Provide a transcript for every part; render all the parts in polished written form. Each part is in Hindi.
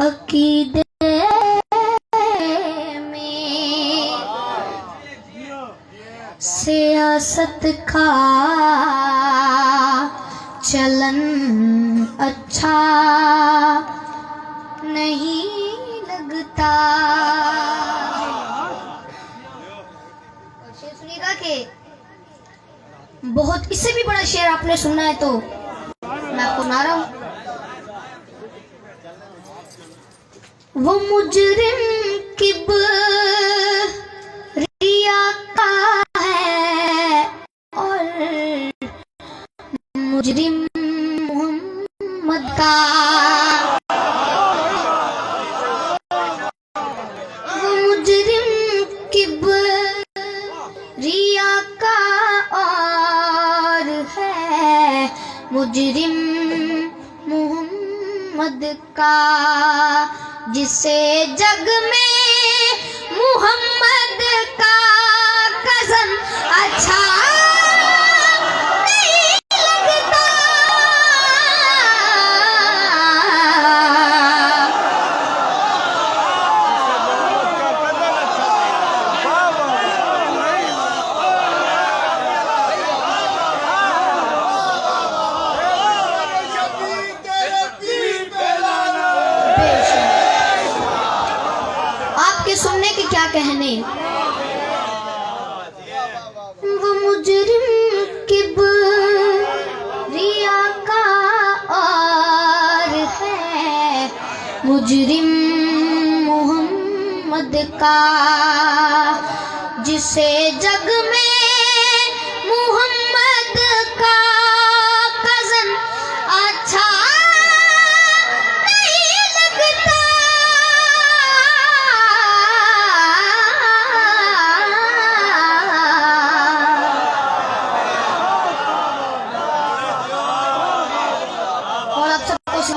अकीदे में सियासत का चलन अच्छा नहीं लगता। शेर सुनिएगा कि बहुत इससे भी बड़ा शेर आपने सुना है तो मैं आपको सुना रहा हूं। वो मुजरिम किबरिया का है और मुजरिम मोहम्मद का। वो मुजरिम किबरिया का और है मुजरिम मोहम्मद का, जिसे जग में मोहम्मद का कज़न अच्छा नहीं लगता। सुनने के क्या कहने। वो मुजरिम किबरिया का और है मुजरिम मोहम्मद का, जिसे जग में मोहम्मद का कज़न अच्छा नहीं लगता।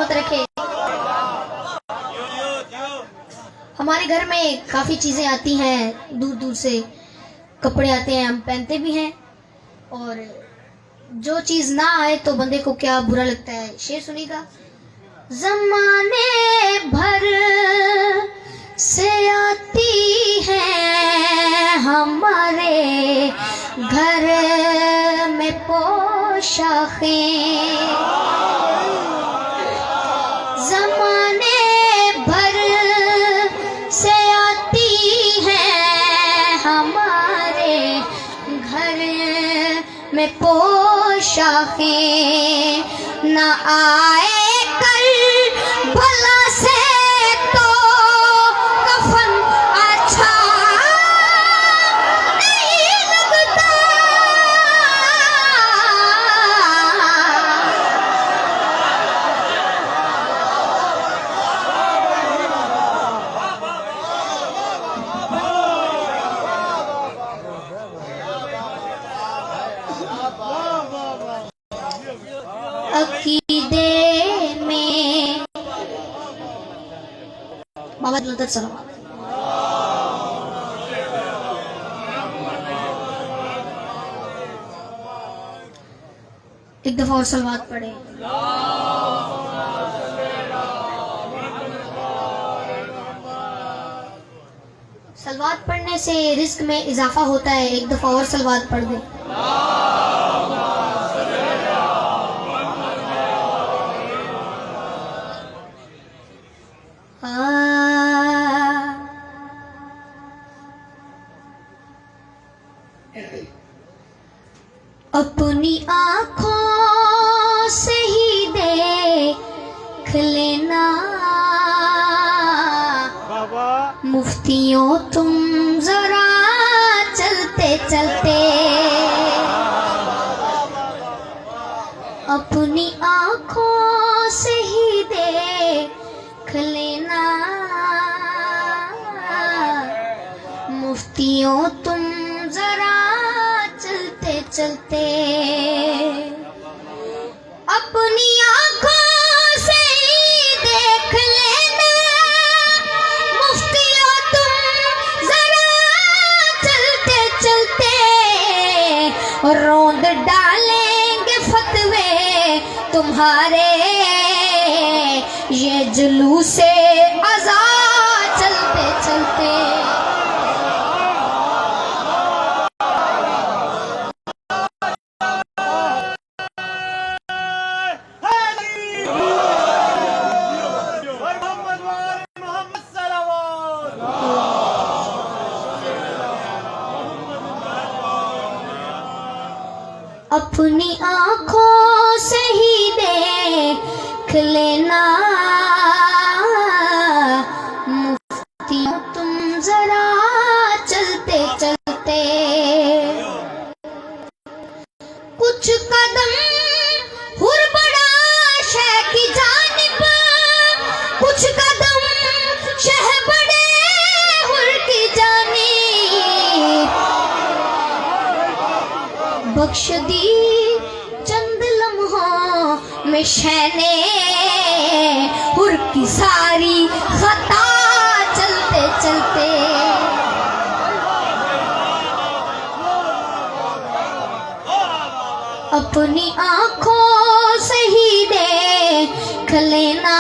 रखे। हमारे घर में काफी चीजें आती हैं, दूर दूर से कपड़े आते हैं, हम पहनते भी हैं, और जो चीज ना आए तो बंदे को क्या बुरा लगता है। शेर सुनिएगा। ज़माने भर से आती है हमारे घर में पोशाखें, ज़माने भर से आती हैं हमारे घर में पोशाखें, न आए कल भला से तो कफन अच्छा नहीं लगता। अकीदे में बाबा लदत सलावत। एक दफा और सलवात पढ़े। सलवात पढ़ने से रिस्क में इजाफा होता है। एक दफा और सलवात पढ़ दे। अपनी आँखों से ही देख लेना मुफ्तियों तुम जरा चलते चलते। अपनी आँखों से ही देख लेना मुफ्तियों तुम जरा चलते चलते। अपनी आँखों से ही देख लेना मुफ्तियों तुम जरा चलते चलते। रोंद डालेंगे फतवे तुम्हारे ये जुलूसे अज़ा चलते चलते। अपनी आँखों से ही देख लेना मुफ्तियों तुम जरा चलते चलते। कुछ कदम हुरबड़ा शह की जानिब, कुछ कदम शह बड़े हुर की जानिब। बख्श दी चंद लम्हों में शैने हुर की सारी खता चलते चलते। अपनी आँखों से ही देख लेना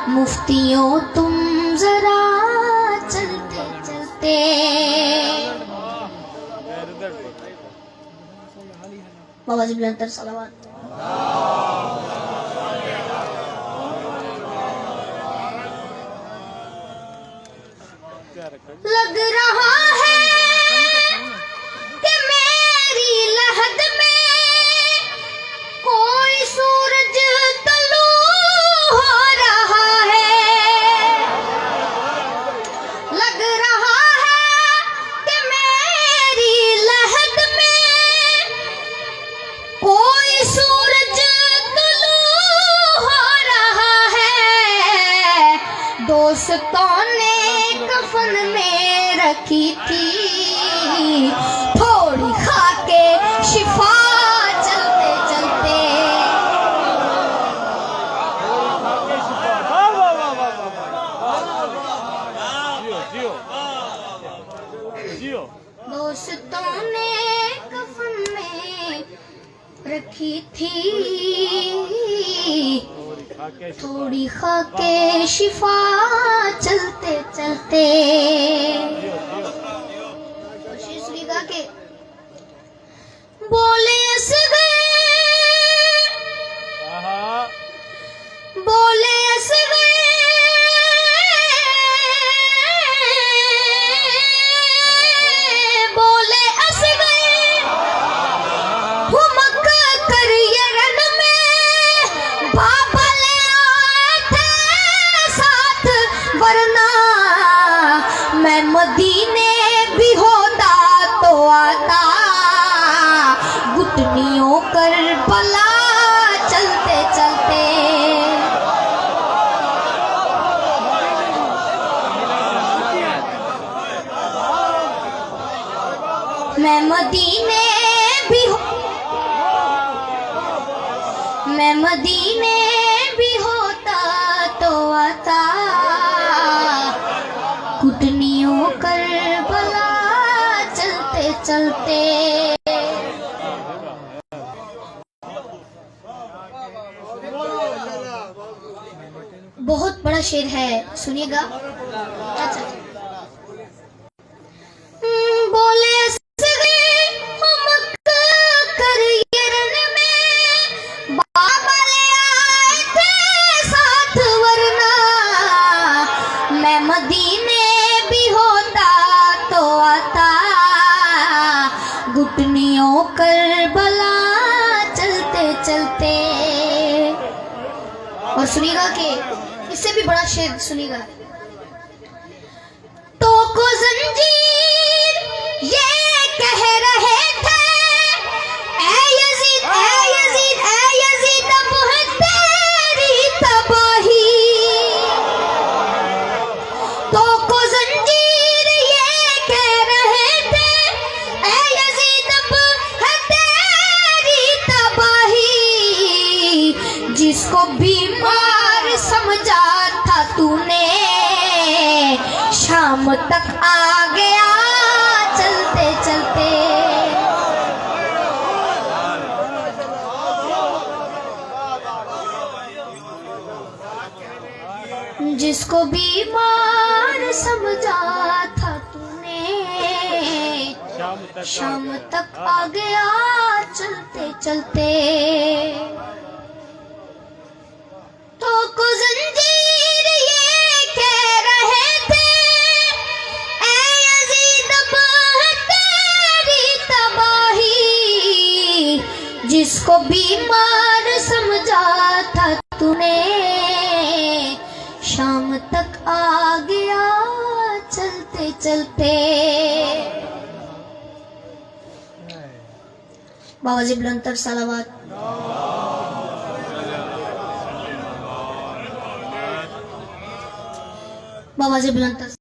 मुफ्तियों तुम जरा चलते चलते। बाबा जी बिलंतर सलावत। लग रहा है कि मेरी लहद में कोई सूरज तलू हो रहा है। लग रहा है कि मेरी लहद में कोई सूरज तुलू हो रहा है। दोस्तों ने कफन में रखी थी थोड़ी खाके शिफा चलते चलते। दोस्तों ने कफन में रखी थी थोड़ी खाके शिफा चलते चलते। के बोले असग़र, बोले असग़र, बोले असग़र हुमक कर ये रन में बाबा ले आए थे साथ, वरना मैं मदीने भी होता तो आता घुटनियों करबला चलते चलते। मैं मदीने भी मैं मदीने भी होता तो आता घुटनियों करबला चलते चलते। बहुत बड़ा शेर है, सुनिएगा। अच्छा बोले बाबा ले आए थे साथ, वरना मैं मदीने भी होता तो आता घुटनियों करबला चलते चलते। और सुनिएगा कि इससे भी बड़ा शेर सुनिएगा। तो को जंजीर ये कह रहे थे ऐ यजीद, ऐ यजीद, ऐ यजीद अब है तेरी तबाही। तो को जंजीर ये कह रहे थे ऐ यजीद अब है तेरी तबाही। जिसको बीमार समझा था तूने शाम तक आ गया चलते चलते। जिसको बीमार समझा था तूने, शाम तक आ गया चलते चलते। तो को जंजीर ये कह रहे थे, ऐ यजीद अब है तेरी तबाही। जिसको बीमार समझा था तूने, शाम तक आ गया चलते चलते। बाबाजी बुलंदतर सलावत। बाबाजी बुलंदतर